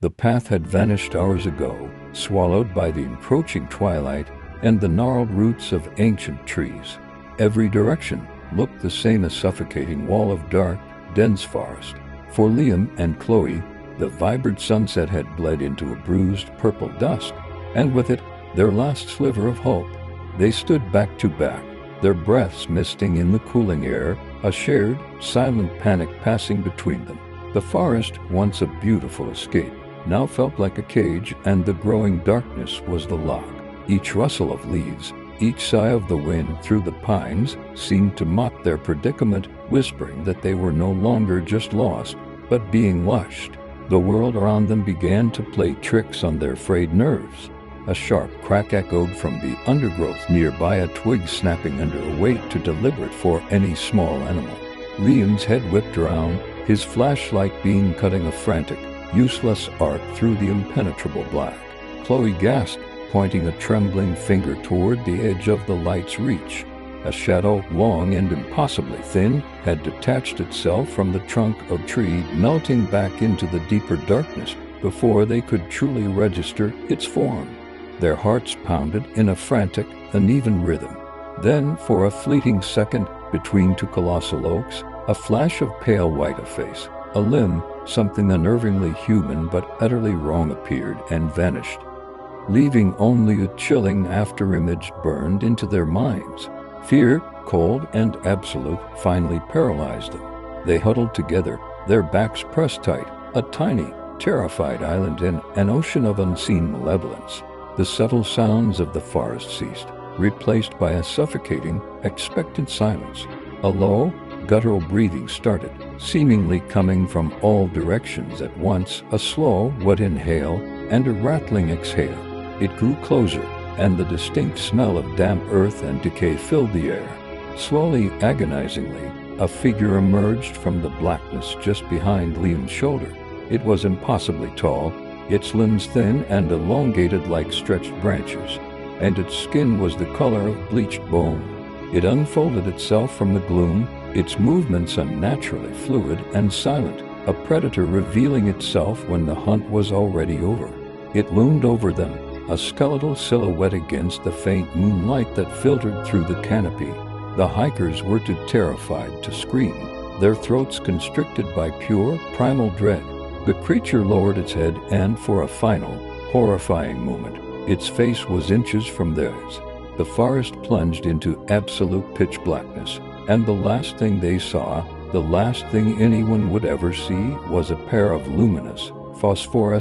The path had vanished hours ago, swallowed by the encroaching twilight and the gnarled roots of ancient trees. Every direction looked the same, a suffocating wall of dark, dense forest. For Liam and Chloe, the vibrant sunset had bled into a bruised purple dusk, and with it, their last sliver of hope. They stood back to back, their breaths misting in the cooling air, a shared, silent panic passing between them. The forest, once a beautiful escape, now felt like a cage, and the growing darkness was the lock. Each rustle of leaves, each sigh of the wind through the pines seemed to mock their predicament, whispering that they were no longer just lost, but being watched. The world around them began to play tricks on their frayed nerves. A sharp crack echoed from the undergrowth nearby, a twig snapping under a weight too deliberate for any small animal. Liam's head whipped around, his flashlight beam cutting a frantic, useless arc through the impenetrable black. Chloe gasped, pointing a trembling finger toward the edge of the light's reach. A shadow, long and impossibly thin, had detached itself from the trunk of a tree, melting back into the deeper darkness before they could truly register its form. Their hearts pounded in a frantic, uneven rhythm. Then, for a fleeting second, between two colossal oaks, a flash of pale white, a face, a limb, something unnervingly human but utterly wrong appeared and vanished, leaving only a chilling afterimage burned into their minds. Fear, cold and absolute, finally paralyzed them. They huddled together, their backs pressed tight, a tiny, terrified island in an ocean of unseen malevolence. The subtle sounds of the forest ceased, replaced by a suffocating, expectant silence. A low, guttural breathing started, seemingly coming from all directions at once, a slow, wet inhale and a rattling exhale. It grew closer, and the distinct smell of damp earth and decay filled the air. Slowly, agonizingly, a figure emerged from the blackness just behind Liam's shoulder. It was impossibly tall, its limbs thin and elongated like stretched branches, and its skin was the color of bleached bone. It unfolded itself from the gloom, its movements unnaturally fluid and silent, a predator revealing itself when the hunt was already over. It loomed over them, a skeletal silhouette against the faint moonlight that filtered through the canopy. The hikers were too terrified to scream, their throats constricted by pure, primal dread. The creature lowered its head, and for a final, horrifying moment, its face was inches from theirs. The forest plunged into absolute pitch blackness, and the last thing they saw, the last thing anyone would ever see, was a pair of luminous, phosphorescent